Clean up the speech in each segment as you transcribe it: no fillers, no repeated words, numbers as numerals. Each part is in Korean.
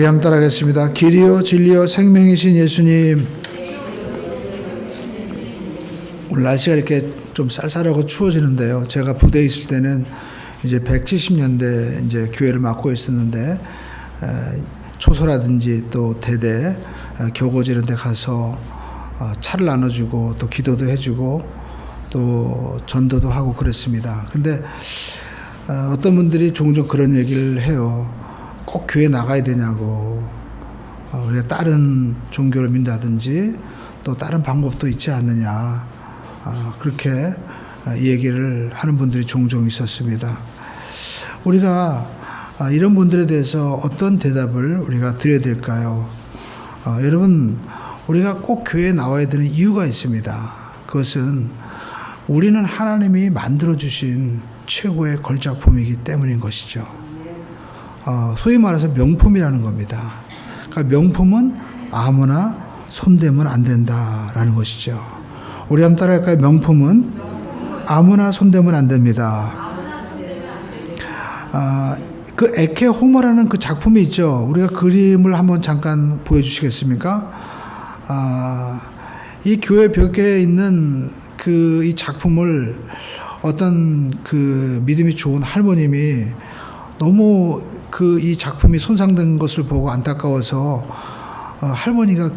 함께 따라하겠습니다. 길이요 진리요 생명이신 예수님. 오늘 날씨가 이렇게 좀 쌀쌀하고 추워지는데요. 제가 부대에 있을 때는 이제 170년대 이제 교회를 맡고 있었는데 초소라든지 또 대대 교고지 이런 데 가서 차를 나눠주고 또 기도도 해주고 또 전도도 하고 그랬습니다. 근데 어떤 분들이 종종 그런 얘기를 해요. 꼭 교회 나가야 되냐고. 우리가 다른 종교를 믿는다든지 또 다른 방법도 있지 않느냐. 그렇게 얘기를 하는 분들이 종종 있었습니다. 우리가 이런 분들에 대해서 어떤 대답을 우리가 드려야 될까요? 여러분, 우리가 꼭 교회에 나와야 되는 이유가 있습니다. 그것은 우리는 하나님이 만들어주신 최고의 걸작품이기 때문인 것이죠. 소위 말해서 명품이라는 겁니다. 그러니까 명품은 아무나 손대면 안 된다라는 것이죠. 우리 한번 따라할까요? 명품은 아무나 손대면 안 됩니다. 그 에케 호모라는 그 작품이 있죠. 우리가 그림을 한번 잠깐 보여주시겠습니까? 이 교회 벽에 있는 이 작품을 어떤 그 믿음이 좋은 할머님이 너무 이 작품이 손상된 것을 보고 안타까워서 할머니가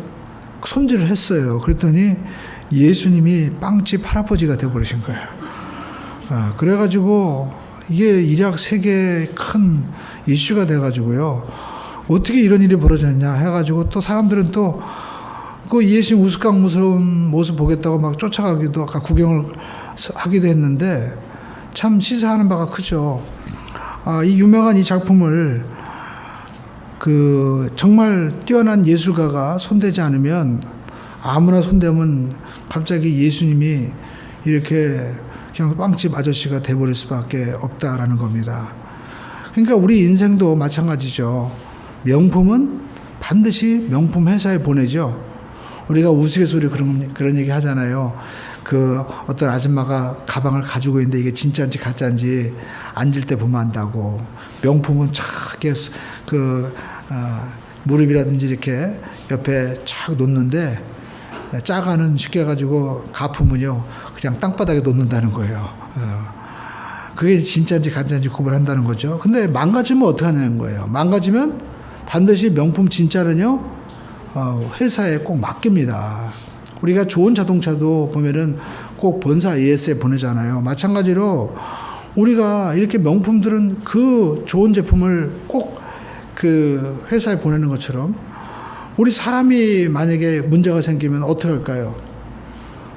손질을 했어요. 그랬더니 예수님이 빵집 할아버지가 되어버리신 거예요. 그래가지고 이게 일약세계의 큰 이슈가 돼가지고요. 어떻게 이런 일이 벌어졌냐 해가지고 또 사람들은 또 그 예수님 우스꽝스러운 모습 보겠다고 막 쫓아가기도 아까 구경을 하기도 했는데 참 시사하는 바가 크죠. 이 유명한 이 작품을 정말 뛰어난 예술가가 손대지 않으면 아무나 손대면 갑자기 예수님이 이렇게 그냥 빵집 아저씨가 돼버릴 수밖에 없다라는 겁니다. 그러니까 우리 인생도 마찬가지죠. 명품은 반드시 명품 회사에 보내죠. 우리가 우스갯소리 그런 얘기 하잖아요. 어떤 아줌마가 가방을 가지고 있는데 이게 진짜인지 가짜인지 앉을 때 보면 안다고. 명품은 착 무릎이라든지 이렇게 옆에 착 놓는데 짜가는 쉽게 가지고 가품은요 그냥 땅바닥에 놓는다는 거예요. 그게 진짜인지 가짜인지 구분한다는 거죠. 근데 망가지면 어떻게 하냐는 거예요. 망가지면 반드시 명품 진짜는요 회사에 꼭 맡깁니다. 우리가 좋은 자동차도 보면은 꼭 본사 AS에 보내잖아요. 마찬가지로 우리가 이렇게 명품들은 그 좋은 제품을 꼭 회사에 보내는 것처럼 우리 사람이 만약에 문제가 생기면 어떻게 할까요?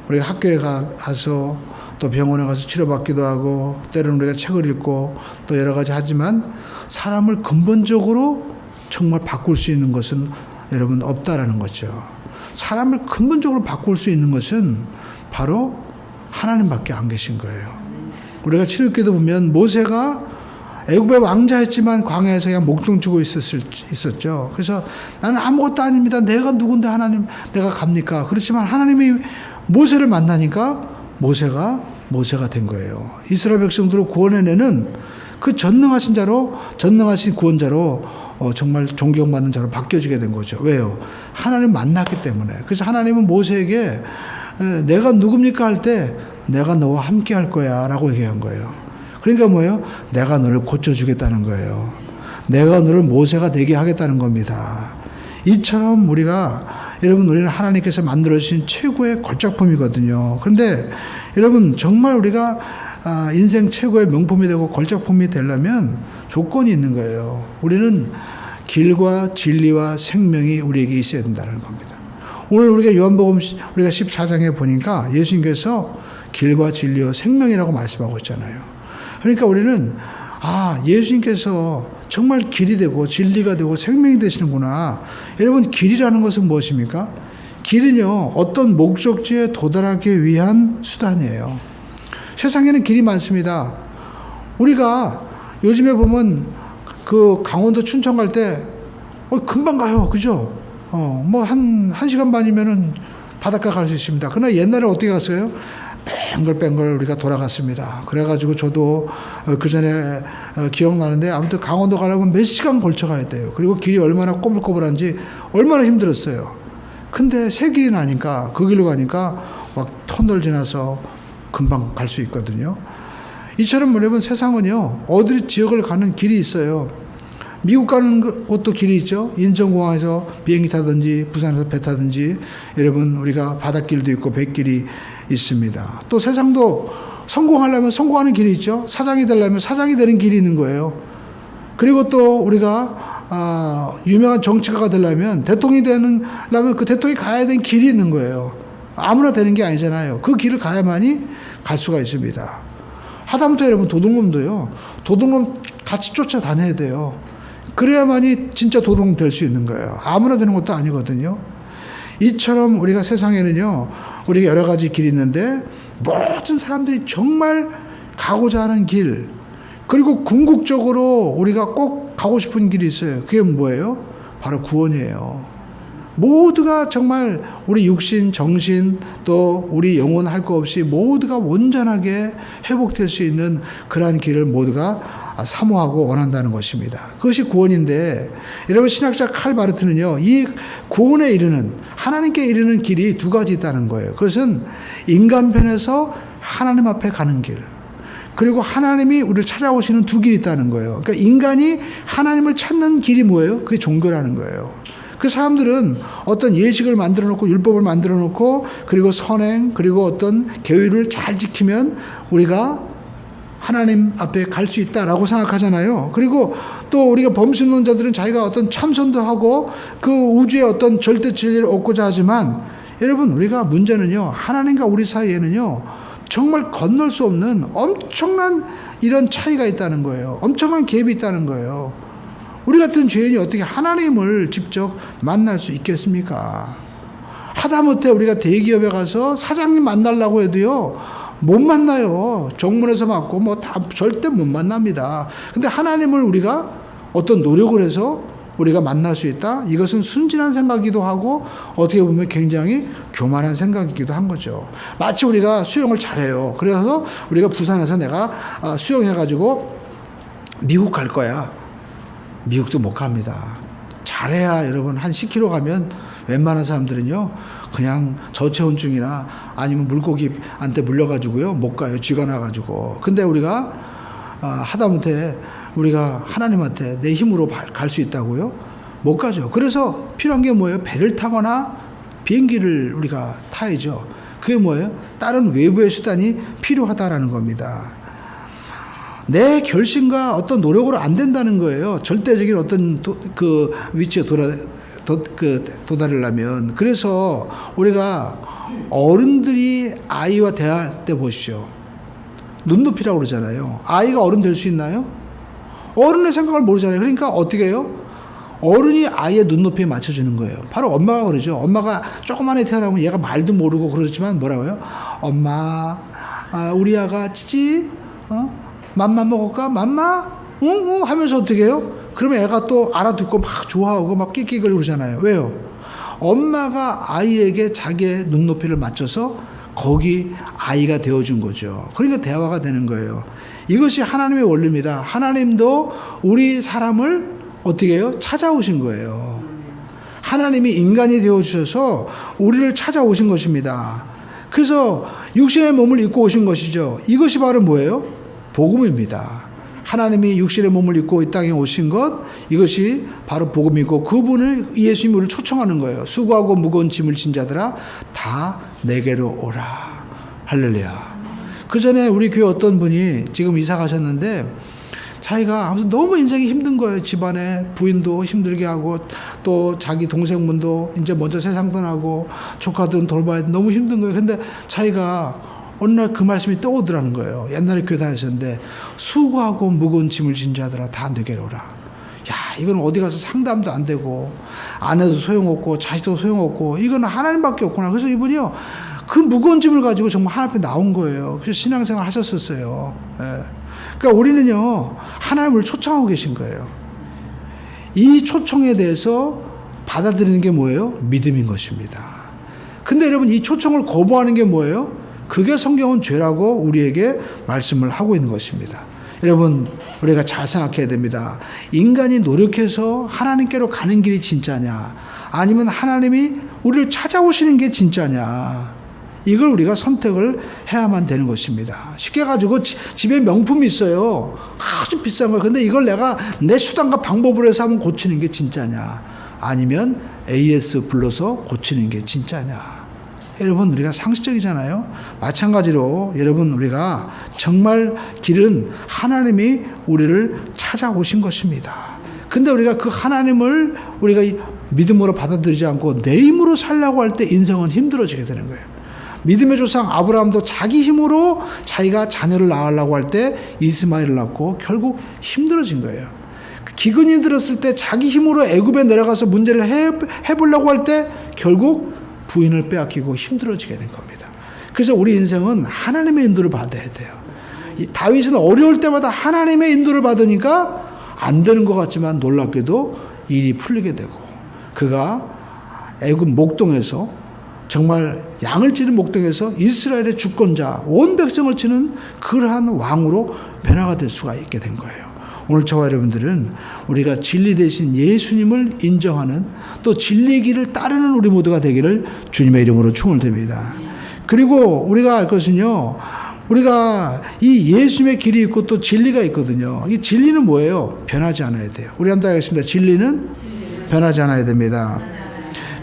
우리가 학교에 가서 또 병원에 가서 치료받기도 하고 때로는 우리가 책을 읽고 또 여러 가지 하지만 사람을 근본적으로 정말 바꿀 수 있는 것은 여러분 없다라는 거죠. 사람을 근본적으로 바꿀 수 있는 것은 바로 하나님밖에 안 계신 거예요. 우리가 출애굽기도 보면 모세가 애굽의 왕자였지만 광야에서 그냥 목동 주고 있었죠. 그래서 나는 아무것도 아닙니다. 내가 누군데 하나님 내가 갑니까? 그렇지만 하나님이 모세를 만나니까 모세가 된 거예요. 이스라엘 백성들을 구원해내는 그 전능하신 구원자로 정말 존경받는 자로 바뀌어지게 된 거죠. 왜요? 하나님 만났기 때문에. 그래서 하나님은 모세에게 내가 누굽니까 할 때 내가 너와 함께 할 거야 라고 얘기한 거예요. 그러니까 뭐예요? 내가 너를 고쳐주겠다는 거예요. 내가 너를 모세가 되게 하겠다는 겁니다. 이처럼 우리는 하나님께서 만들어주신 최고의 걸작품이거든요. 그런데 여러분 정말 우리가 인생 최고의 명품이 되고 걸작품이 되려면 조건이 있는 거예요. 우리는 길과 진리와 생명이 우리에게 있어야 된다는 겁니다. 오늘 우리가 요한복음 우리가 14장에 보니까 예수님께서 길과 진리와 생명이라고 말씀하고 있잖아요. 그러니까 우리는 예수님께서 정말 길이 되고 진리가 되고 생명이 되시는구나. 여러분 길이라는 것은 무엇입니까? 길은요 어떤 목적지에 도달하기 위한 수단이에요. 세상에는 길이 많습니다. 우리가 요즘에 보면 강원도 춘천 갈 때 금방 가요. 그죠? 한 시간 반이면은 바닷가 갈 수 있습니다. 그러나 옛날에 어떻게 갔어요? 뱅글뱅글 우리가 돌아갔습니다. 그래가지고 저도 그 전에 기억나는데 아무튼 강원도 가려면 몇 시간 걸쳐 가야 돼요. 그리고 길이 얼마나 꼬불꼬불한지 얼마나 힘들었어요. 근데 새 길이 나니까 그 길로 가니까 막 터널 지나서 금방 갈 수 있거든요. 이처럼 여러분 세상은요, 어디 지역을 가는 길이 있어요. 미국 가는 곳도 길이 있죠. 인천공항에서 비행기 타든지 부산에서 배 타든지 여러분 우리가 바닷길도 있고 배길이 있습니다. 또 세상도 성공하려면 성공하는 길이 있죠. 사장이 되려면 사장이 되는 길이 있는 거예요. 그리고 또 우리가 유명한 정치가가 되려면 대통령이 되려면 그 대통령이 가야 되는 길이 있는 거예요. 아무나 되는 게 아니잖아요. 그 길을 가야만이 갈 수가 있습니다. 하다못해 여러분 도둑놈도요. 도둑놈 같이 쫓아다녀야 돼요. 그래야만이 진짜 도둑놈 될 수 있는 거예요. 아무나 되는 것도 아니거든요. 이처럼 우리가 세상에는요. 우리가 여러 가지 길이 있는데 모든 사람들이 정말 가고자 하는 길, 그리고 궁극적으로 우리가 꼭 가고 싶은 길이 있어요. 그게 뭐예요? 바로 구원이에요. 모두가 정말 우리 육신, 정신, 또 우리 영혼 할 거 없이 모두가 온전하게 회복될 수 있는 그러한 길을 모두가 사모하고 원한다는 것입니다. 그것이 구원인데, 여러분 신학자 칼 바르트는요, 이 구원에 이르는, 하나님께 이르는 길이 두 가지 있다는 거예요. 그것은 인간편에서 하나님 앞에 가는 길, 그리고 하나님이 우리를 찾아오시는 두 길이 있다는 거예요. 그러니까 인간이 하나님을 찾는 길이 뭐예요? 그게 종교라는 거예요. 그 사람들은 어떤 예식을 만들어 놓고 율법을 만들어 놓고 그리고 선행 그리고 어떤 계율을 잘 지키면 우리가 하나님 앞에 갈 수 있다라고 생각하잖아요. 그리고 또 우리가 범신론자들은 자기가 어떤 참선도 하고 그 우주의 어떤 절대 진리를 얻고자 하지만, 여러분 우리가 문제는요, 하나님과 우리 사이에는요 정말 건널 수 없는 엄청난 이런 차이가 있다는 거예요. 엄청난 갭이 있다는 거예요. 우리 같은 죄인이 어떻게 하나님을 직접 만날 수 있겠습니까? 하다못해 우리가 대기업에 가서 사장님 만나려고 해도요, 못 만나요. 정문에서 맞고 뭐 다 절대 못 만납니다. 근데 하나님을 우리가 어떤 노력을 해서 우리가 만날 수 있다? 이것은 순진한 생각이기도 하고 어떻게 보면 굉장히 교만한 생각이기도 한 거죠. 마치 우리가 수영을 잘해요. 그래서 우리가 부산에서 내가 수영해가지고 미국 갈 거야. 미국도 못 갑니다. 잘해야 여러분 한 10km 가면 웬만한 사람들은요 그냥 저체온증이나 아니면 물고기한테 물려가지고요 못 가요. 쥐가 나가지고. 근데 우리가 하다못해 우리가 하나님한테 내 힘으로 갈 수 있다고요? 못 가죠. 그래서 필요한 게 뭐예요? 배를 타거나 비행기를 우리가 타야죠. 그게 뭐예요? 다른 외부의 수단이 필요하다라는 겁니다. 내 결심과 어떤 노력으로 안 된다는 거예요. 절대적인 어떤 그 위치에 도달하려면. 그래서 우리가 어른들이 아이와 대화할 때 보십시오. 눈높이라고 그러잖아요. 아이가 어른 될 수 있나요? 어른의 생각을 모르잖아요. 그러니까 어떻게 해요? 어른이 아이의 눈높이에 맞춰주는 거예요. 바로 엄마가 그러죠. 엄마가 조그만 애 태어나면 얘가 말도 모르고 그러지만 뭐라고요? 엄마, 우리 아가 찌찌, 맘마 먹을까? 맘마? 응? 하면서 어떻게 해요? 그러면 애가 또 알아듣고 막 좋아하고 막 끽끽거리고 그러잖아요. 왜요? 엄마가 아이에게 자기의 눈높이를 맞춰서 거기 아이가 되어준 거죠. 그러니까 대화가 되는 거예요. 이것이 하나님의 원리입니다. 하나님도 우리 사람을 어떻게 해요? 찾아오신 거예요. 하나님이 인간이 되어주셔서 우리를 찾아오신 것입니다. 그래서 육신의 몸을 입고 오신 것이죠. 이것이 바로 뭐예요? 복음입니다. 하나님이 육신의 몸을 입고 이 땅에 오신 것, 이것이 바로 복음이고 그분을 예수님이 우리를 초청하는 거예요. 수고하고 무거운 짐을 진 자들아 다 내게로 오라. 할렐루야. 그 전에 우리 교회 어떤 분이 지금 이사 가셨는데 자기가 아무튼 너무 인생이 힘든 거예요. 집안에 부인도 힘들게 하고 또 자기 동생분도 이제 먼저 세상 떠나고 조카들은 돌봐야 돼. 너무 힘든 거예요. 근데 자기가 어느 날 그 말씀이 떠오르더라는 거예요. 옛날에 교회 다녔었는데 수고하고 무거운 짐을 진 자들아 다 내게로 오라. 야, 이건 어디 가서 상담도 안 되고 아내도 소용없고 자식도 소용없고 이건 하나님밖에 없구나. 그래서 이분이요 그 무거운 짐을 가지고 정말 하나님 앞에 나온 거예요. 그래서 신앙생활 하셨었어요. 예. 그러니까 우리는요 하나님을 초청하고 계신 거예요. 이 초청에 대해서 받아들이는 게 뭐예요? 믿음인 것입니다. 근데 여러분 이 초청을 거부하는 게 뭐예요? 그게 성경은 죄라고 우리에게 말씀을 하고 있는 것입니다. 여러분, 우리가 잘 생각해야 됩니다. 인간이 노력해서 하나님께로 가는 길이 진짜냐, 아니면 하나님이 우리를 찾아오시는 게 진짜냐, 이걸 우리가 선택을 해야만 되는 것입니다. 쉽게 가지고 집에 명품이 있어요. 아주 비싼 걸. 근데 이걸 내가 내 수단과 방법으로 해서 한번 고치는 게 진짜냐, 아니면 AS 불러서 고치는 게 진짜냐. 여러분, 우리가 상식적이잖아요. 마찬가지로 여러분, 우리가 정말 길은 하나님이 우리를 찾아오신 것입니다. 근데 우리가 그 하나님을 우리가 믿음으로 받아들이지 않고 내 힘으로 살려고 할 때 인생은 힘들어지게 되는 거예요. 믿음의 조상 아브라함도 자기 힘으로 자기가 자녀를 낳으려고 할 때 이스마엘을 낳고 결국 힘들어진 거예요. 기근이 들었을 때 자기 힘으로 애굽에 내려가서 문제를 해보려고 할 때 결국 부인을 빼앗기고 힘들어지게 된 겁니다. 그래서 우리 인생은 하나님의 인도를 받아야 돼요. 다윗은 어려울 때마다 하나님의 인도를 받으니까 안 되는 것 같지만 놀랍게도 일이 풀리게 되고, 그가 애굽 목동에서 정말 양을 치는 목동에서 이스라엘의 주권자, 온 백성을 치는 그러한 왕으로 변화가 될 수가 있게 된 거예요. 오늘 저와 여러분들은 우리가 진리 대신 예수님을 인정하는, 또 진리의 길을 따르는 우리 모두가 되기를 주님의 이름으로 축원드립니다. 그리고 우리가 알 것은요, 우리가 이 예수님의 길이 있고 또 진리가 있거든요. 이 진리는 뭐예요? 변하지 않아야 돼요. 우리 한번 하겠습니다. 진리는 변하지 않아야 됩니다.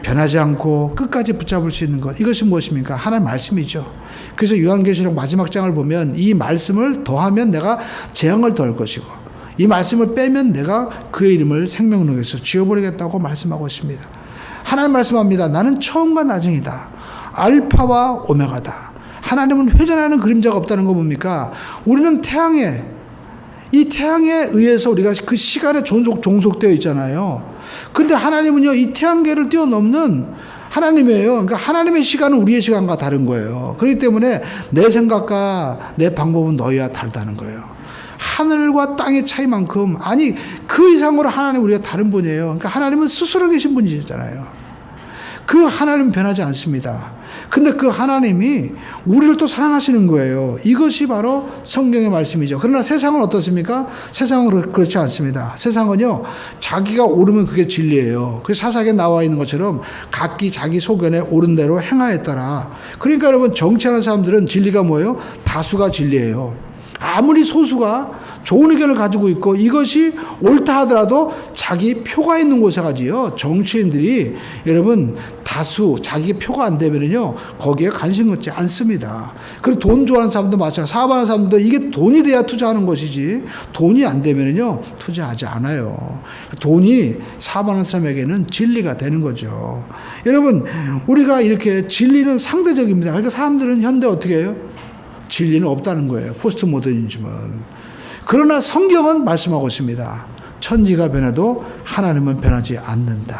변하지 않고 끝까지 붙잡을 수 있는 것, 이것이 무엇입니까? 하나님의 말씀이죠. 그래서 요한계시록 마지막 장을 보면 이 말씀을 더하면 내가 재앙을 더할 것이고, 이 말씀을 빼면 내가 그의 이름을 생명록에서 지워버리겠다고 말씀하고 있습니다. 하나님 말씀합니다. 나는 처음과 나중이다. 알파와 오메가다. 하나님은 회전하는 그림자가 없다는 거 뭡니까? 우리는 이 태양에 의해서 우리가 그 시간에 종속되어 있잖아요. 근데 하나님은요, 이 태양계를 뛰어넘는 하나님이에요. 그러니까 하나님의 시간은 우리의 시간과 다른 거예요. 그렇기 때문에 내 생각과 내 방법은 너희와 다르다는 거예요. 하늘과 땅의 차이만큼, 아니 그 이상으로 하나님 우리가 다른 분이에요. 그러니까 하나님은 스스로 계신 분이잖아요. 그 하나님은 변하지 않습니다. 근데 그 하나님이 우리를 또 사랑하시는 거예요. 이것이 바로 성경의 말씀이죠. 그러나 세상은 어떻습니까? 세상은 그렇지 않습니다. 세상은요, 자기가 옳으면 그게 진리예요. 그 사사기에 나와 있는 것처럼 각기 자기 소견에 옳은 대로 행하였더라. 그러니까 여러분, 정치하는 사람들은 진리가 뭐예요? 다수가 진리예요. 아무리 소수가 좋은 의견을 가지고 있고 이것이 옳다 하더라도 자기 표가 있는 곳에 가지요. 정치인들이 여러분 다수 자기 표가 안 되면은요, 거기에 관심 갖지 않습니다. 그리고 돈 좋아하는 사람도 마찬가지, 사업하는 사람도 이게 돈이 돼야 투자하는 것이지 돈이 안 되면은요 투자하지 않아요. 돈이 사업하는 사람에게는 진리가 되는 거죠. 여러분, 우리가 이렇게 진리는 상대적입니다. 그러니까 사람들은 현대 어떻게 해요? 진리는 없다는 거예요. 포스트 모더니즘은. 그러나 성경은 말씀하고 있습니다. 천지가 변해도 하나님은 변하지 않는다.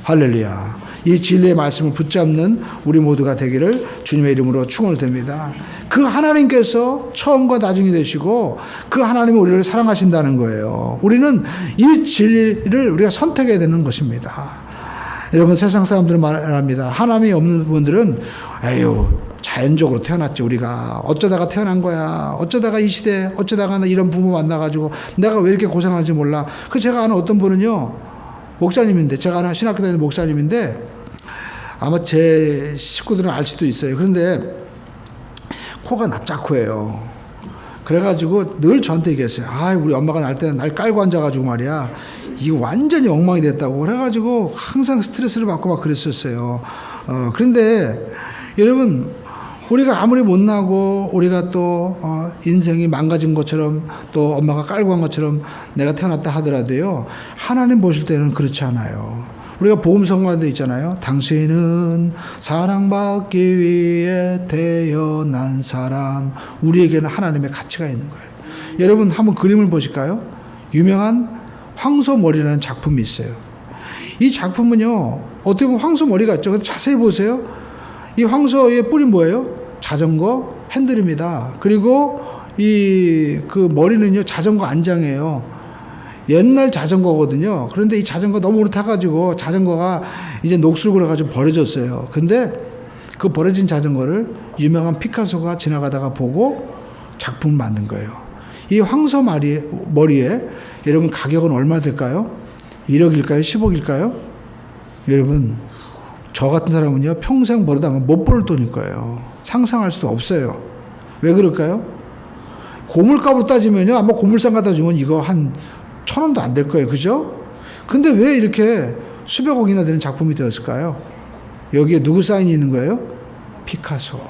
할렐루야. 이 진리의 말씀을 붙잡는 우리 모두가 되기를 주님의 이름으로 축원을 드립니다. 그 하나님께서 처음과 나중이 되시고 그 하나님이 우리를 사랑하신다는 거예요. 우리는 이 진리를 우리가 선택해야 되는 것입니다. 여러분, 세상 사람들은 말합니다. 하나님이 없는 분들은 에휴, 자연적으로 태어났지, 우리가 어쩌다가 태어난 거야, 어쩌다가 이 시대, 어쩌다가 이런 부모 만나가지고 내가 왜 이렇게 고생하는지 몰라. 그 제가 아는 어떤 분은요, 목사님인데, 제가 아는 신학교 다니는 목사님인데 아마 제 식구들은 알 수도 있어요. 그런데 코가 납작코예요. 그래가지고 늘 저한테 얘기했어요. 아, 우리 엄마가 날 때는 날 깔고 앉아가지고 말이야, 이거 완전히 엉망이 됐다고. 그래가지고 항상 스트레스를 받고 막 그랬었어요. 그런데 여러분, 우리가 아무리 못나고 우리가 또 인생이 망가진 것처럼 또 엄마가 깔고 간 것처럼 내가 태어났다 하더라도요, 하나님 보실 때는 그렇지 않아요. 우리가 복음성가도 있잖아요. 당신은 사랑받기 위해 태어난 사람. 우리에게는 하나님의 가치가 있는 거예요. 여러분, 한번 그림을 보실까요? 유명한 황소머리라는 작품이 있어요. 이 작품은요, 어떻게 보면 황소머리 같죠. 근데 자세히 보세요. 이 황소의 뿔이 뭐예요? 자전거 핸들입니다. 그리고 그 머리는요, 자전거 안장이에요. 옛날 자전거거든요. 그런데 이 자전거 너무 오래 타가지고 자전거가 이제 녹슬고 그래가지고 버려졌어요. 근데 그 버려진 자전거를 유명한 피카소가 지나가다가 보고 작품을 만든 거예요. 이 황소 머리에 여러분 가격은 얼마 될까요? 1억일까요? 10억일까요? 여러분 저 같은 사람은요 평생 버리다 보면 못 벌 돈일 거예요. 상상할 수도 없어요. 왜 그럴까요? 고물값으로 따지면요 아마 고물상 갖다 주면 이거 한 1,000원도 안 될 거예요. 그죠? 근데 왜 이렇게 수백억이나 되는 작품이 되었을까요? 여기에 누구 사인이 있는 거예요? 피카소.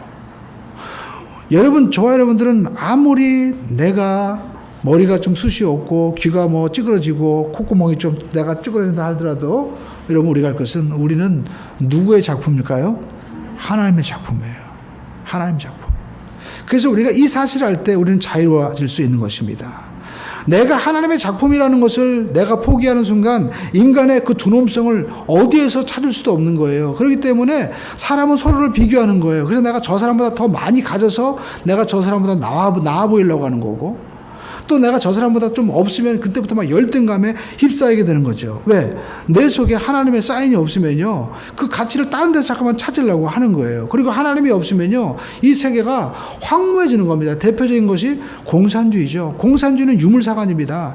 여러분, 저와 여러분들은 아무리 내가 머리가 좀 숱이 없고 귀가 뭐 찌그러지고 콧구멍이 좀 내가 찌그러진다 하더라도 여러분 우리가 할 것은 우리는 누구의 작품일까요? 하나님의 작품이에요. 하나님의 작품. 그래서 우리가 이 사실을 할 때 우리는 자유로워질 수 있는 것입니다. 내가 하나님의 작품이라는 것을 내가 포기하는 순간 인간의 그 존엄성을 어디에서 찾을 수도 없는 거예요. 그렇기 때문에 사람은 서로를 비교하는 거예요. 그래서 내가 저 사람보다 더 많이 가져서 내가 저 사람보다 나아 보이려고 하는 거고 또 내가 저 사람보다 좀 없으면 그때부터 막 열등감에 휩싸이게 되는 거죠. 왜? 내 속에 하나님의 사인이 없으면요. 그 가치를 다른 데서 잠깐만 찾으려고 하는 거예요. 그리고 하나님이 없으면요. 이 세계가 황무해지는 겁니다. 대표적인 것이 공산주의죠. 공산주의는 유물사관입니다.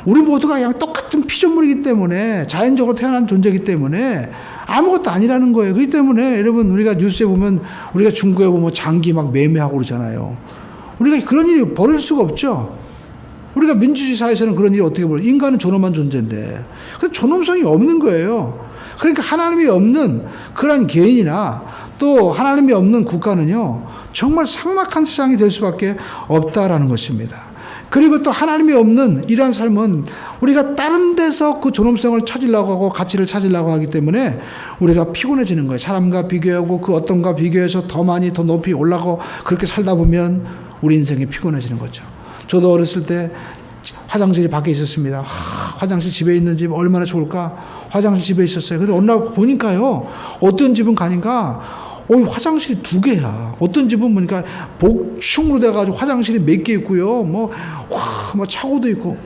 우리 모두가 그냥 똑같은 피조물이기 때문에 자연적으로 태어난 존재이기 때문에 아무것도 아니라는 거예요. 그렇기 때문에 여러분 우리가 뉴스에 보면 우리가 중국에 보면 장기 막 매매하고 그러잖아요. 우리가 그런 일이 벌어질 수가 없죠. 우리가 민주주의 사회에서는 그런 일이 어떻게 벌어요? 인간은 존엄한 존재인데. 그 존엄성이 없는 거예요. 그러니까 하나님이 없는 그런 개인이나 또 하나님이 없는 국가는요, 정말 삭막한 세상이 될 수밖에 없다라는 것입니다. 그리고 또 하나님이 없는 이러한 삶은 우리가 다른 데서 그 존엄성을 찾으려고 하고 가치를 찾으려고 하기 때문에 우리가 피곤해지는 거예요. 사람과 비교하고 그 어떤가 비교해서 더 많이 더 높이 올라가고 그렇게 살다 보면 우리 인생이 피곤해지는 거죠. 저도 어렸을 때 화장실이 밖에 있었습니다. 화장실 집에 있는 집 얼마나 좋을까? 화장실 집에 있었어요. 근데 어느 날 보니까요. 어떤 집은 가니까 화장실이 2개야. 어떤 집은 보니까 복층으로 돼가지고 화장실이 몇 개 있고요. 뭐 차고도 있고.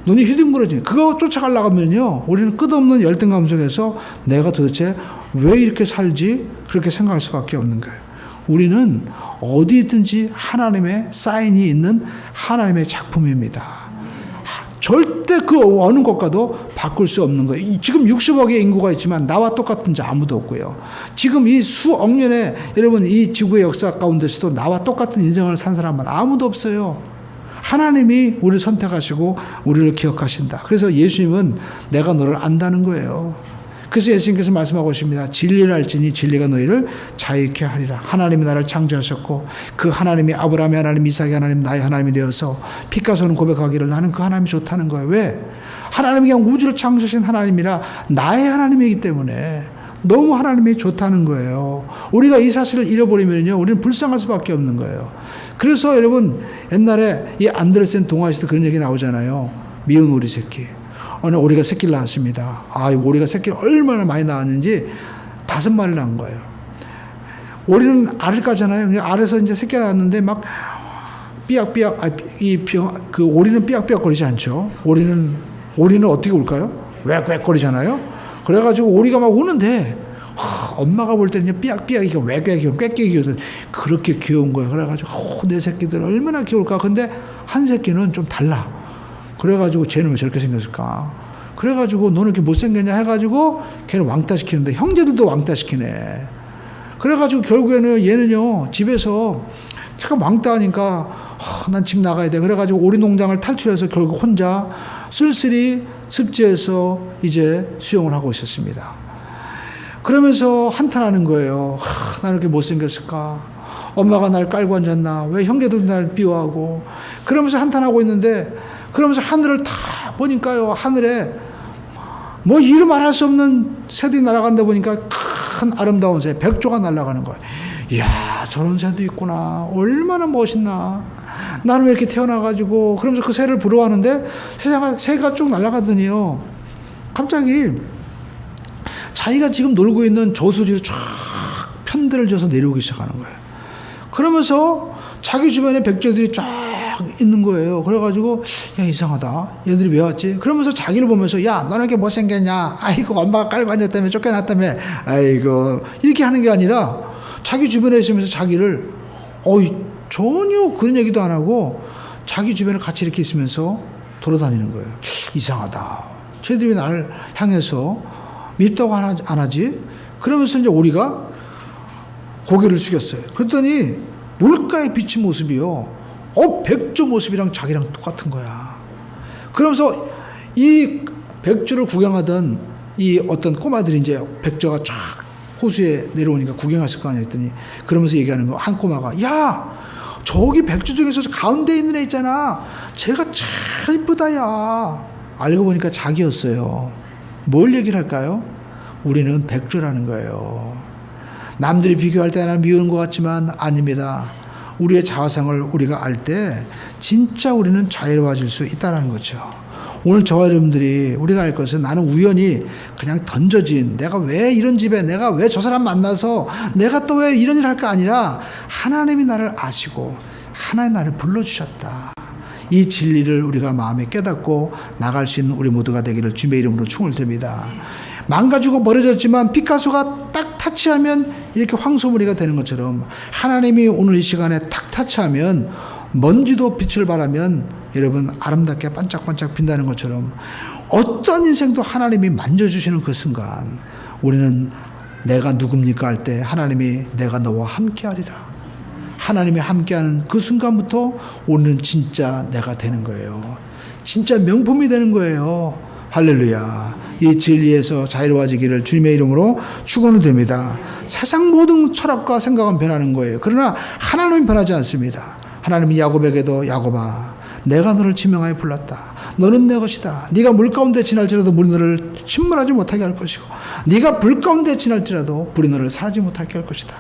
눈이 휘둥그러지네. 그거 쫓아가려고 하면요. 우리는 끝없는 열등감 속에서 내가 도대체 왜 이렇게 살지? 그렇게 생각할 수밖에 없는 거예요. 우리는 어디든지 하나님의 사인이 있는 하나님의 작품입니다. 절대 그 어느 것과도 바꿀 수 없는 거예요. 지금 60억의 인구가 있지만 나와 똑같은 자 아무도 없고요. 지금 이 수억 년의 여러분 이 지구의 역사 가운데서도 나와 똑같은 인생을 산 사람은 아무도 없어요. 하나님이 우리를 선택하시고 우리를 기억하신다. 그래서 예수님은 내가 너를 안다는 거예요. 그래서 예수님께서 말씀하고 계십니다. 진리를 알지니 진리가 너희를 자유케 하리라. 하나님이 나를 창조하셨고 그 하나님이 아브라함의 하나님, 이삭의 하나님, 나의 하나님이 되어서 피카소는 고백하기를 나는 그 하나님이 좋다는 거예요. 왜? 하나님이 그냥 우주를 창조하신 하나님이라 나의 하나님이기 때문에 너무 하나님이 좋다는 거예요. 우리가 이 사실을 잃어버리면요, 우리는 불쌍할 수밖에 없는 거예요. 그래서 여러분 옛날에 이 안데르센 동화에서도 그런 얘기 나오잖아요. 미운 오리 새끼. 어느 오리가 새끼를 낳았습니다. 오리가 새끼를 얼마나 많이 낳았는지 5마리를 낳은 거예요. 오리는 알을 까잖아요. 알에서 이제 새끼가 낳았는데 막 삐약삐약, 그 오리는 삐약삐약거리지 않죠. 오리는 어떻게 울까요? 꽥꽥거리잖아요. 그래가지고 오리가 막 우는데, 엄마가 볼 때는 삐약삐약이고 꽥꽥이고 꽥꽥이고 그렇게 귀여운 거예요. 그래가지고, 내 새끼들 얼마나 귀여울까. 근데 한 새끼는 좀 달라. 그래가지고 쟤는 왜 저렇게 생겼을까? 그래가지고 너는 이렇게 못생겼냐 해가지고 걔는 왕따시키는데 형제들도 왕따시키네. 그래가지고 결국에는 얘는요 집에서 잠깐 왕따하니까 난 집 나가야 돼. 그래가지고 오리 농장을 탈출해서 결국 혼자 쓸쓸히 습지에서 이제 수영을 하고 있었습니다. 그러면서 한탄하는 거예요. 나는 이렇게 못생겼을까? 엄마가 날 깔고 앉았나? 왜 형제들도 날 비워하고? 그러면서 한탄하고 있는데 그러면서 하늘을 다 보니까요. 하늘에 뭐 이루 말할 수 없는 새들이 날아가는데 보니까 큰 아름다운 새, 백조가 날아가는 거예요. 이야, 저런 새도 있구나. 얼마나 멋있나. 나는 왜 이렇게 태어나가지고 그러면서 그 새를 부러워하는데 새가 쭉 날아가더니요. 갑자기 자기가 지금 놀고 있는 저수지를 쫙 편들을 져서 내려오기 시작하는 거예요. 그러면서 자기 주변에 백조들이 쫙 있는 거예요. 그래가지고 야 이상하다. 얘들이 왜 왔지? 그러면서 자기를 보면서 야 너는 이렇게 못생겼냐? 아이고 엄마가 깔고 앉았다며 쫓겨났다며 아이고 이렇게 하는 게 아니라 자기 주변에 있으면서 자기를 전혀 그런 얘기도 안 하고 자기 주변에 같이 이렇게 있으면서 돌아다니는 거예요. 이상하다. 쟤들이 나를 향해서 밉다고 안 하지? 그러면서 이제 오리가 고개를 숙였어요. 그랬더니 물가에 비친 모습이요. 백조 모습이랑 자기랑 똑같은 거야. 그러면서 이 백조를 구경하던 이 어떤 꼬마들이 이제 백조가 쫙 호수에 내려오니까 구경했을 거 아니야 했더니 그러면서 얘기하는 거 한 꼬마가 야 저기 백조 중에서 가운데 있는 애 있잖아. 쟤가 참 이쁘다 야. 알고 보니까 자기였어요. 뭘 얘기를 할까요? 우리는 백조라는 거예요. 남들이 비교할 때 나는 미운 것 같지만 아닙니다. 우리의 자화상을 우리가 알 때 진짜 우리는 자유로워질 수 있다는 거죠. 오늘 저와 여러분들이 우리가 알 것은 나는 우연히 그냥 던져진 내가 왜 이런 집에 내가 왜 저 사람 만나서 내가 또 왜 이런 일 할까 아니라 하나님이 나를 아시고 하나님 나를 불러주셨다. 이 진리를 우리가 마음에 깨닫고 나갈 수 있는 우리 모두가 되기를 주님의 이름으로 충을 드립니다. 망가지고 버려졌지만 피카소가 딱 타치하면 이렇게 황소무리가 되는 것처럼 하나님이 오늘 이 시간에 탁 타치하면 먼지도 빛을 발하면 여러분 아름답게 반짝반짝 빈다는 것처럼 어떤 인생도 하나님이 만져주시는 그 순간 우리는 내가 누굽니까 할 때 하나님이 내가 너와 함께하리라. 하나님이 함께하는 그 순간부터 우리는 진짜 내가 되는 거예요. 진짜 명품이 되는 거예요. 할렐루야. 이 진리에서 자유로워지기를 주님의 이름으로 축원을 드립니다. 세상 모든 철학과 생각은 변하는 거예요. 그러나 하나님은 변하지 않습니다. 하나님이 야곱에게도 야곱아 내가 너를 지명하여 불렀다. 너는 내 것이다. 네가 물 가운데 지날지라도 물이 너를 침몰하지 못하게 할 것이고 네가 불 가운데 지날지라도 불이 너를 사라지지 못하게 할 것이다.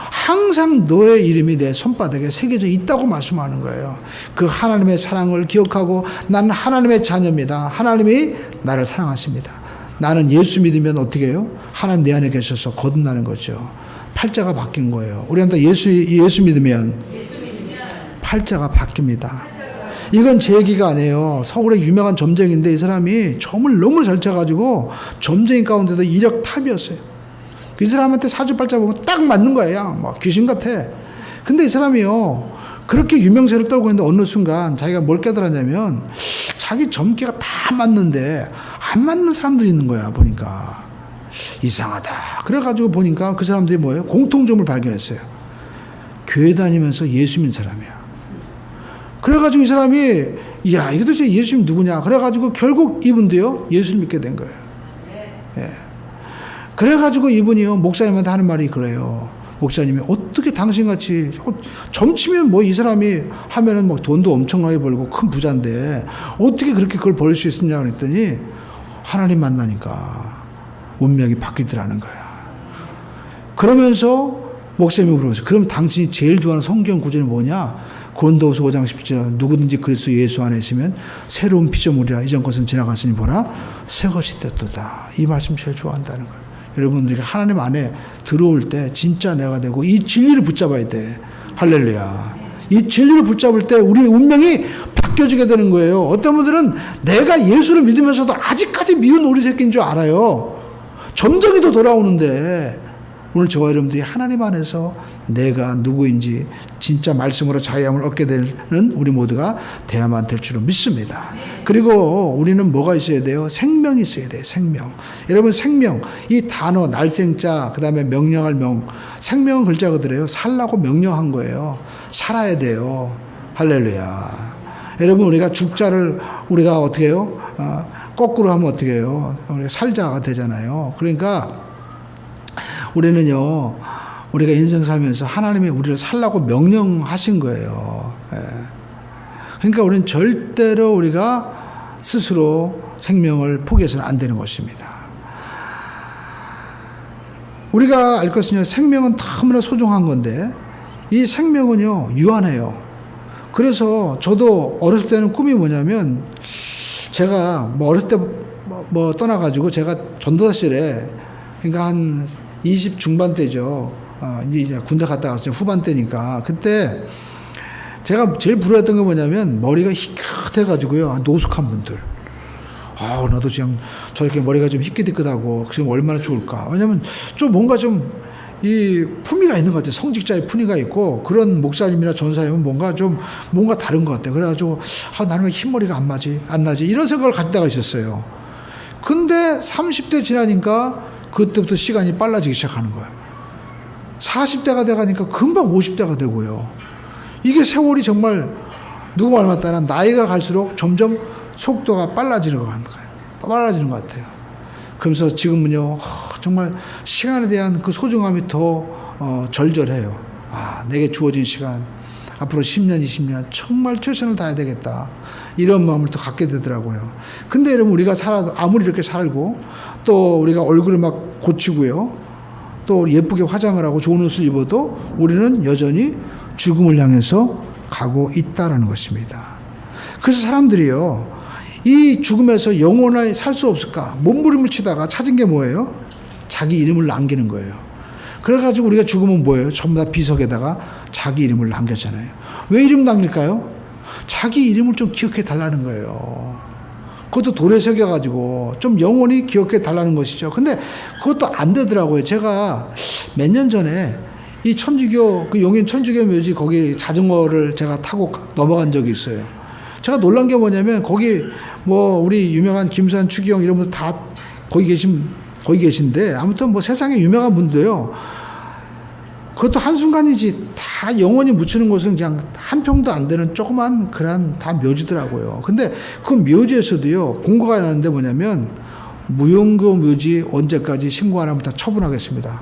항상 너의 이름이 내 손바닥에 새겨져 있다고 말씀하는 거예요. 그 하나님의 사랑을 기억하고 나는 하나님의 자녀입니다. 하나님이 나를 사랑하십니다. 나는 예수 믿으면 어떻게 해요? 하나님 내 안에 계셔서 거듭나는 거죠. 팔자가 바뀐 거예요. 우리한테 예수 믿으면 팔자가 바뀝니다. 이건 제 얘기가 아니에요. 서울의 유명한 점쟁인데 이 사람이 점을 너무 잘 쳐가지고 점쟁이 가운데도 이력 탑이었어요. 그 사람한테 사주팔자 보면 딱 맞는 거예요. 막 귀신 같아. 근데 이 사람이요. 그렇게 유명세를 떨고 있는데 어느 순간 자기가 뭘 깨달았냐면 자기 점괘가 다 맞는데 안 맞는 사람들이 있는 거야. 보니까. 이상하다. 그래가지고 보니까 그 사람들이 뭐예요? 공통점을 발견했어요. 교회 다니면서 예수 믿는 사람이야. 그래가지고 이 사람이 야 이거 도대체 예수님 누구냐. 그래가지고 결국 이분도요. 예수를 믿게 된 거예요. 예. 그래가지고 이분이요. 목사님한테 하는 말이 그래요. 목사님이 어떻게 당신같이 점치면 뭐 이 사람이 하면은 뭐 돈도 엄청나게 벌고 큰 부자인데 어떻게 그렇게 그걸 벌일 수 있었냐 그랬더니 하나님 만나니까 운명이 바뀌더라는 거야. 그러면서 목사님이 물어봤어요. 그럼 당신이 제일 좋아하는 성경 구절이 뭐냐? 고린도후서 5장 10절 누구든지 그리스도 예수 안에 있으면 새로운 피조물이라 이전 것은 지나갔으니 보라 새 것이 됐도다. 이 말씀 제일 좋아한다는 거예요. 여러분들이 하나님 안에 들어올 때 진짜 내가 되고 이 진리를 붙잡아야 돼. 할렐루야. 이 진리를 붙잡을 때 우리 운명이 바뀌어지게 되는 거예요. 어떤 분들은 내가 예수를 믿으면서도 아직까지 미운 오리 새끼인 줄 알아요. 점쟁이도 돌아오는데 오늘 저와 여러분들이 하나님 안에서 내가 누구인지 진짜 말씀으로 자유함을 얻게 되는 우리 모두가 돼야만 될 줄로 믿습니다. 그리고 우리는 뭐가 있어야 돼요? 생명이 있어야 돼요. 생명. 여러분 생명 이 단어 날생자 그 다음에 명령할 명 생명은 글자 그대로요. 살라고 명령한 거예요. 살아야 돼요. 할렐루야. 여러분 우리가 죽자를 우리가 어떻게 해요? 거꾸로 하면 어떻게 해요? 우리가 살자가 되잖아요. 그러니까 우리는요, 우리가 인생 살면서 하나님이 우리를 살라고 명령하신 거예요. 예. 그러니까 우리는 절대로 우리가 스스로 생명을 포기해서는 안 되는 것입니다. 우리가 알 것은요, 생명은 너무나 소중한 건데, 이 생명은요, 유한해요. 그래서 저도 어렸을 때는 꿈이 뭐냐면, 제가 뭐 어렸을 때 뭐 떠나가지고 제가 전도사실에, 그러니까 한 20 중반 때죠. 이제 군대 갔다 왔어요. 후반 때니까. 그때 제가 제일 부러웠던 게 뭐냐면 머리가 희끗해가지고요. 노숙한 분들. 나도 그냥 저렇게 머리가 좀 희끗희끗하고 지금 얼마나 좋을까. 왜냐면 좀 뭔가 좀 이 품위가 있는 것 같아요. 성직자의 품위가 있고 그런 목사님이나 전사님은 뭔가 다른 것 같아요. 그래가지고 나는 왜 흰머리가 안 나지 이런 생각을 가질 때가 있었어요. 근데 30대 지나니까 그때부터 시간이 빨라지기 시작하는 거예요. 40대가 돼가니까 금방 50대가 되고요. 이게 세월이 정말 누구 말 맞다나 나이가 갈수록 점점 속도가 빨라지는 것 같아요. 그러면서 지금은요, 정말 시간에 대한 그 소중함이 더 절절해요. 내게 주어진 시간, 앞으로 10년, 20년 정말 최선을 다해야 되겠다. 이런 마음을 또 갖게 되더라고요. 근데 여러분, 우리가 아무리 이렇게 살고 또 우리가 얼굴을 막 고치고요, 또 예쁘게 화장을 하고 좋은 옷을 입어도 우리는 여전히 죽음을 향해서 가고 있다라는 것입니다. 그래서 사람들이요, 이 죽음에서 영원히 살 수 없을까? 몸부림을 치다가 찾은 게 뭐예요? 자기 이름을 남기는 거예요. 그래가지고 우리가 죽으면 뭐예요? 전부 다 비석에다가 자기 이름을 남겼잖아요. 왜 이름 남길까요? 자기 이름을 좀 기억해 달라는 거예요. 그것도 돌에 새겨가지고 좀 영원히 기억해 달라는 것이죠. 근데 그것도 안 되더라고요. 제가 몇 년 전에 이 천주교, 그 용인 천주교 묘지 거기 자전거를 제가 타고 넘어간 적이 있어요. 제가 놀란 게 뭐냐면 거기 우리 유명한 김수환, 추기영 이런 분들 다 거기 계신데 아무튼 세상에 유명한 분들요. 그것도 한순간이지 다 영원히 묻히는 곳은 그냥 한 평도 안 되는 조그만 그런 다 묘지더라고요. 근데 그 묘지에서도요, 공고가 나는데 뭐냐면 무용고 묘지 언제까지 신고 안 하면 다 처분하겠습니다.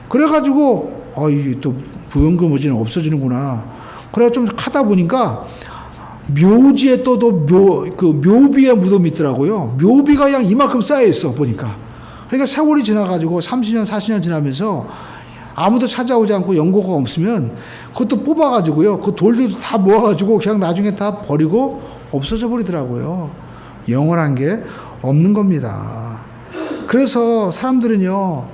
그래가지고 이게 또 무용고 묘지는 없어지는구나. 그래서 좀 하다 보니까 묘지에 또도 묘비의 무덤이 있더라고요. 묘비가 그냥 이만큼 쌓여 있어 보니까. 그러니까 세월이 지나가지고 30년, 40년 지나면서 아무도 찾아오지 않고 연고가 없으면 그것도 뽑아가지고요. 그 돌들도 다 모아가지고 그냥 나중에 다 버리고 없어져 버리더라고요. 영원한 게 없는 겁니다. 그래서 사람들은요,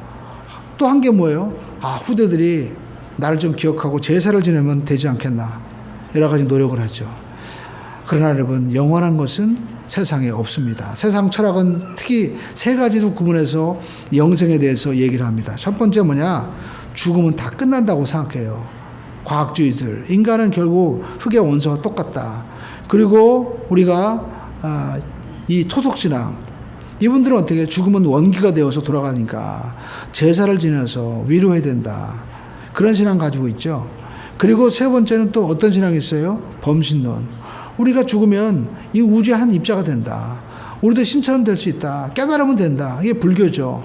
또 한 게 뭐예요? 후대들이 나를 좀 기억하고 제사를 지내면 되지 않겠나. 여러 가지 노력을 하죠. 그러나 여러분, 영원한 것은 세상에 없습니다. 세상 철학은 특히 세 가지로 구분해서 영생에 대해서 얘기를 합니다. 첫 번째 뭐냐? 죽음은 다 끝난다고 생각해요. 과학주의들. 인간은 결국 흙의 원소와 똑같다. 그리고 우리가 이 토속신앙. 이분들은 어떻게 죽음은 원기가 되어서 돌아가니까 제사를 지내서 위로해야 된다. 그런 신앙 가지고 있죠. 그리고 세 번째는 또 어떤 신앙이 있어요? 범신론. 우리가 죽으면 이 우주의 한 입자가 된다. 우리도 신처럼 될 수 있다. 깨달으면 된다. 이게 불교죠.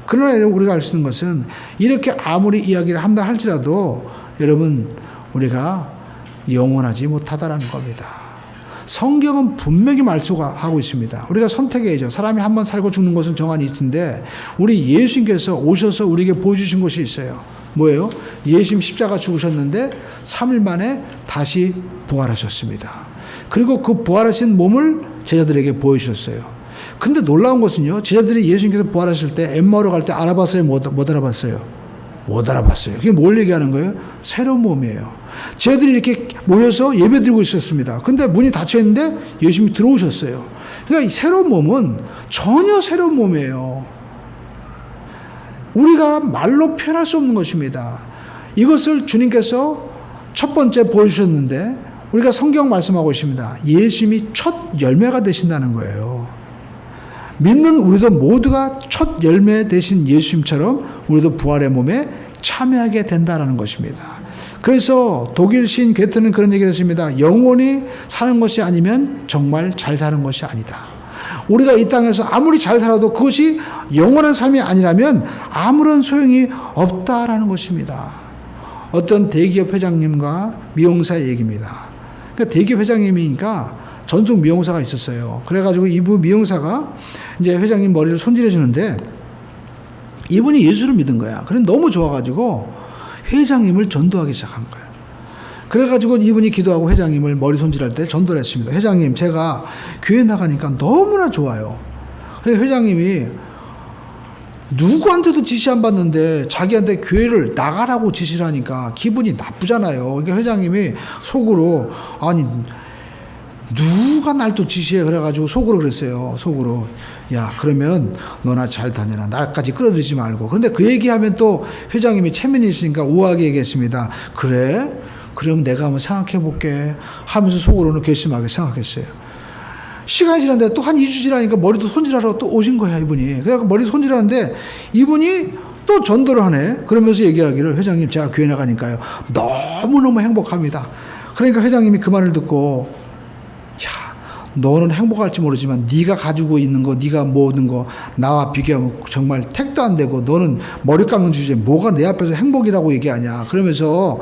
그러나 우리가 알 수 있는 것은 이렇게 아무리 이야기를 한다 할지라도 여러분, 우리가 영원하지 못하다라는 겁니다. 성경은 분명히 말씀하고 있습니다. 우리가 선택해야죠. 사람이 한 번 살고 죽는 것은 정한이 있는데 우리 예수님께서 오셔서 우리에게 보여주신 것이 있어요. 뭐예요? 예수님 십자가 죽으셨는데 3일 만에 다시 부활하셨습니다. 그리고 그 부활하신 몸을 제자들에게 보여주셨어요. 근데 놀라운 것은요, 제자들이 예수님께서 부활하실 때 엠마오로 갈 때 알아봤어요? 못 알아봤어요? 못 알아봤어요. 그게 뭘 얘기하는 거예요? 새로운 몸이에요. 제자들이 이렇게 모여서 예배 드리고 있었습니다. 근데 문이 닫혀 있는데 예수님이 들어오셨어요. 그러니까 이 새로운 몸은 전혀 새로운 몸이에요. 우리가 말로 표현할 수 없는 것입니다. 이것을 주님께서 첫 번째 보여주셨는데 우리가 성경 말씀하고 있습니다. 예수님이 첫 열매가 되신다는 거예요. 믿는 우리도 모두가 첫 열매 되신 예수님처럼 우리도 부활의 몸에 참여하게 된다는 것입니다. 그래서 독일 시인 게테는 그런 얘기를 했습니다. 영원히 사는 것이 아니면 정말 잘 사는 것이 아니다. 우리가 이 땅에서 아무리 잘 살아도 그것이 영원한 삶이 아니라면 아무런 소용이 없다라는 것입니다. 어떤 대기업 회장님과 미용사의 얘기입니다. 그러니까 대기업 회장님이니까 전속 미용사가 있었어요. 그래가지고 이분 미용사가 이제 회장님 머리를 손질해 주는데 이분이 예수를 믿은 거야. 그래 너무 좋아가지고 회장님을 전도하기 시작한 거예요. 그래가지고 이분이 기도하고 회장님을 머리 손질할 때 전도를 했습니다. 회장님, 제가 교회 나가니까 너무나 좋아요. 그래서 회장님이 누구한테도 지시 안 받는데 자기한테 교회를 나가라고 지시를 하니까 기분이 나쁘잖아요. 그러니까 회장님이 속으로, 아니 누가 날 또 지시해, 그래가지고 속으로 그랬어요. 속으로, 야 그러면 너나 잘 다녀라, 날까지 끌어들이지 말고. 그런데 그 얘기하면 또 회장님이 체면이 있으니까 우아하게 얘기했습니다. 그래? 그럼 내가 한번 생각해 볼게 하면서 속으로는 괘씸하게 생각했어요. 시간이 지났는데 또 한 2주 지나니까 머리도 손질하러 또 오신 거야, 이분이. 그래서 머리 손질하는데 이분이 또 전도를 하네. 그러면서 얘기하기를, 회장님 제가 교회 나가니까요 너무너무 행복합니다. 그러니까 회장님이 그 말을 듣고, 야 너는 행복할지 모르지만 네가 가지고 있는 거, 네가 모든 거 나와 비교하면 정말 택도 안 되고, 너는 머리 깎는 주제에 뭐가 내 앞에서 행복이라고 얘기하냐. 그러면서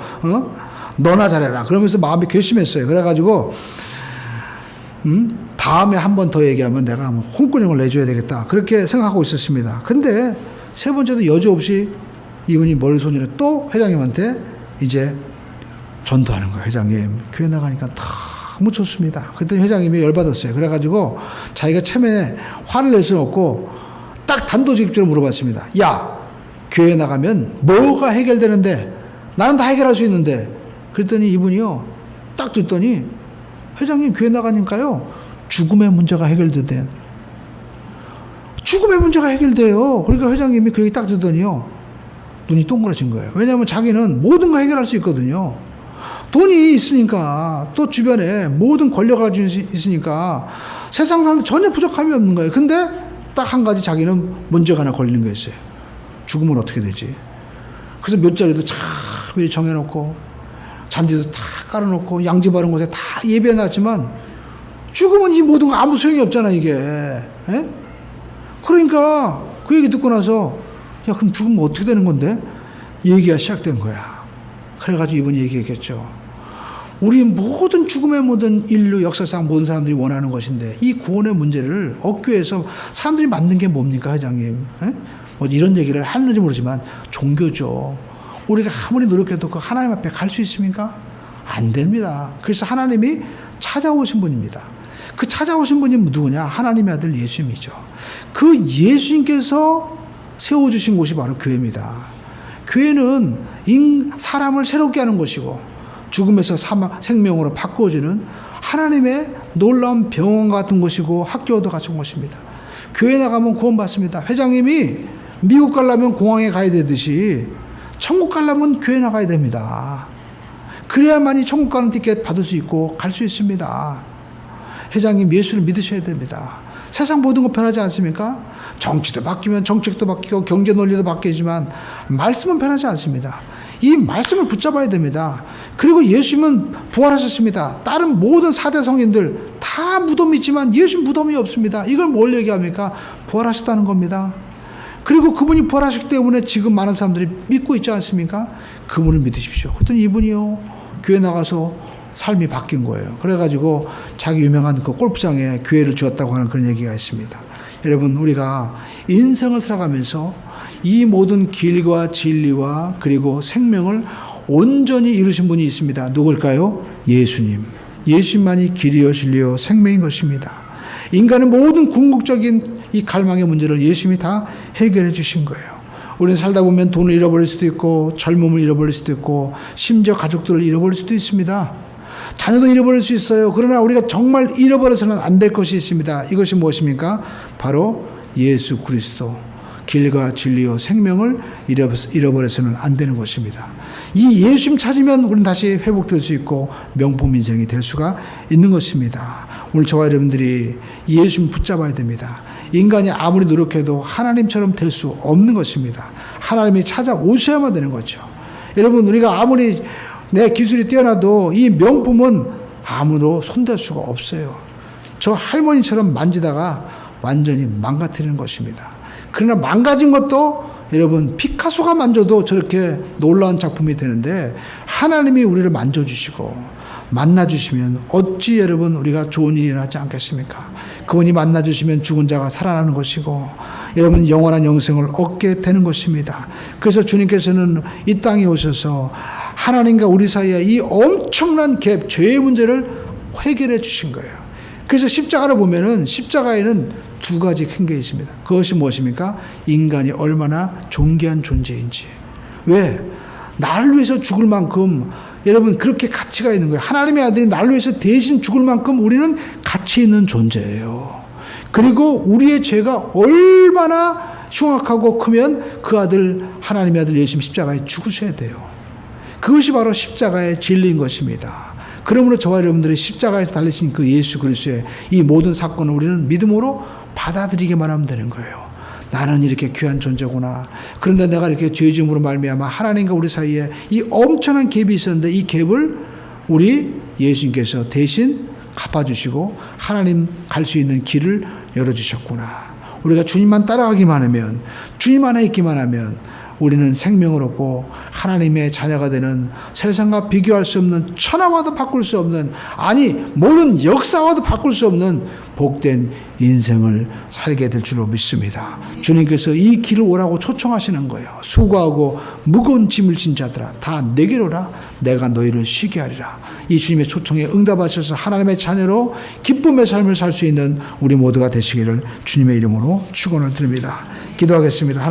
너나 잘해라. 그러면서 마음이 괘씸했어요. 그래가지고 다음에 한 번 더 얘기하면 내가 홍군형을 내줘야 되겠다, 그렇게 생각하고 있었습니다. 근데 세 번째도 여지없이 이분이 머리 손질해 또 회장님한테 이제 전도하는 거예요. 회장님 교회 나가니까 너무 좋습니다. 그랬더니 회장님이 열받았어요. 그래가지고 자기가 체면에 화를 낼 수는 없고 딱 단도직입적으로 물어봤습니다. 야 교회 나가면 뭐가 해결되는데? 나는 다 해결할 수 있는데. 그랬더니 이분이요 딱 듣더니, 회장님 교회 나가니까요 죽음의 문제가 해결되대요. 죽음의 문제가 해결돼요. 그러니까 회장님이 그 얘기 딱 듣더니요 눈이 동그라진 거예요. 왜냐하면 자기는 모든 거 해결할 수 있거든요. 돈이 있으니까, 또 주변에 모든 권력을 가지고 있으니까 세상 사람들 전혀 부족함이 없는 거예요. 근데 딱 한 가지 자기는 문제가 하나 걸리는 거였어요. 죽으면 어떻게 되지? 그래서 몇 자리도 참 미리 정해놓고 잔디도 다 깔아놓고 양지 바른 곳에 다 예배해놨지만 죽으면 이 모든 거 아무 소용이 없잖아 이게. 에? 그러니까 그 얘기 듣고 나서, 야 그럼 죽으면 어떻게 되는 건데? 얘기가 시작된 거야. 그래가지고 이분이 얘기했겠죠. 우리 모든 죽음의 모든 인류 역사상 모든 사람들이 원하는 것인데, 이 구원의 문제를 억교해서 사람들이 만든 게 뭡니까 회장님? 에? 뭐 이런 얘기를 하는지 모르지만 종교죠. 우리가 아무리 노력해도 그 하나님 앞에 갈 수 있습니까? 안 됩니다. 그래서 하나님이 찾아오신 분입니다. 그 찾아오신 분이 누구냐? 하나님의 아들 예수님이죠. 그 예수님께서 세워주신 곳이 바로 교회입니다. 교회는 사람을 새롭게 하는 것이고, 죽음에서 생명으로 바꿔주는 하나님의 놀라운 병원 같은 곳이고, 학교도 같은 곳입니다. 교회 나가면 구원받습니다. 회장님이 미국 가려면 공항에 가야 되듯이 천국 가려면 교회 나가야 됩니다. 그래야만이 천국 가는 티켓 받을 수 있고 갈 수 있습니다. 회장님 예수를 믿으셔야 됩니다. 세상 모든 거 변하지 않습니까? 정치도 바뀌면 정책도 바뀌고 경제 논리도 바뀌지만 말씀은 변하지 않습니다. 이 말씀을 붙잡아야 됩니다. 그리고 예수님은 부활하셨습니다. 다른 모든 4대 성인들 다 무덤이 있지만 예수님 무덤이 없습니다. 이걸 뭘 얘기합니까? 부활하셨다는 겁니다. 그리고 그분이 부활하셨기 때문에 지금 많은 사람들이 믿고 있지 않습니까? 그분을 믿으십시오. 그랬더니 이분이요 교회 나가서 삶이 바뀐 거예요. 그래가지고 자기 유명한 그 골프장에 교회를 지었다고 하는 그런 얘기가 있습니다. 여러분 우리가 인생을 살아가면서 이 모든 길과 진리와 그리고 생명을 온전히 이루신 분이 있습니다. 누굴까요? 예수님. 예수님만이 길이요 진리요 생명인 것입니다. 인간의 모든 궁극적인 이 갈망의 문제를 예수님이 다 해결해 주신 거예요. 우리는 살다 보면 돈을 잃어버릴 수도 있고 젊음을 잃어버릴 수도 있고 심지어 가족들을 잃어버릴 수도 있습니다. 자녀도 잃어버릴 수 있어요. 그러나 우리가 정말 잃어버려서는 안 될 것이 있습니다. 이것이 무엇입니까? 바로 예수 그리스도. 길과 진리와 생명을 잃어버려서는 안 되는 것입니다. 이 예수님 찾으면 우리는 다시 회복될 수 있고 명품 인생이 될 수가 있는 것입니다. 오늘 저와 여러분들이 예수님 붙잡아야 됩니다. 인간이 아무리 노력해도 하나님처럼 될 수 없는 것입니다. 하나님이 찾아오셔야만 되는 거죠. 여러분 우리가 아무리 내 기술이 뛰어나도 이 명품은 아무도 손댈 수가 없어요. 저 할머니처럼 만지다가 완전히 망가뜨리는 것입니다. 그러나 망가진 것도 여러분 피카소가 만져도 저렇게 놀라운 작품이 되는데 하나님이 우리를 만져주시고 만나주시면 어찌 여러분 우리가 좋은 일이 일어나지 않겠습니까? 그분이 만나주시면 죽은 자가 살아나는 것이고 여러분 영원한 영생을 얻게 되는 것입니다. 그래서 주님께서는 이 땅에 오셔서 하나님과 우리 사이에 이 엄청난 죄의 문제를 해결해 주신 거예요. 그래서 십자가를 보면은 십자가에는 두 가지 큰 게 있습니다. 그것이 무엇입니까? 인간이 얼마나 존귀한 존재인지. 왜? 나를 위해서 죽을 만큼 여러분 그렇게 가치가 있는 거예요. 하나님의 아들이 나를 위해서 대신 죽을 만큼 우리는 가치 있는 존재예요. 그리고 우리의 죄가 얼마나 흉악하고 크면 그 아들, 하나님의 아들 예수님 십자가에 죽으셔야 돼요. 그것이 바로 십자가의 진리인 것입니다. 그러므로 저와 여러분들이 십자가에서 달리신 그 예수 그리스도의 이 모든 사건을 우리는 믿음으로 받아들이기만 하면 되는 거예요. 나는 이렇게 귀한 존재구나. 그런데 내가 이렇게 죄짐으로 말미암아 하나님과 우리 사이에 이 엄청난 갭이 있었는데 이 갭을 우리 예수님께서 대신 갚아주시고 하나님 갈 수 있는 길을 열어주셨구나. 우리가 주님만 따라가기만 하면, 주님 안에 있기만 하면 우리는 생명을 얻고 하나님의 자녀가 되는 세상과 비교할 수 없는, 천하와도 바꿀 수 없는, 아니 모든 역사와도 바꿀 수 없는 복된 인생을 살게 될 줄로 믿습니다. 주님께서 이 길을 오라고 초청하시는 거예요. 수고하고 무거운 짐을 진 자들아 다 내게로 오라. 내가 너희를 쉬게 하리라. 이 주님의 초청에 응답하셔서 하나님의 자녀로 기쁨의 삶을 살 수 있는 우리 모두가 되시기를 주님의 이름으로 축원을 드립니다. 기도하겠습니다.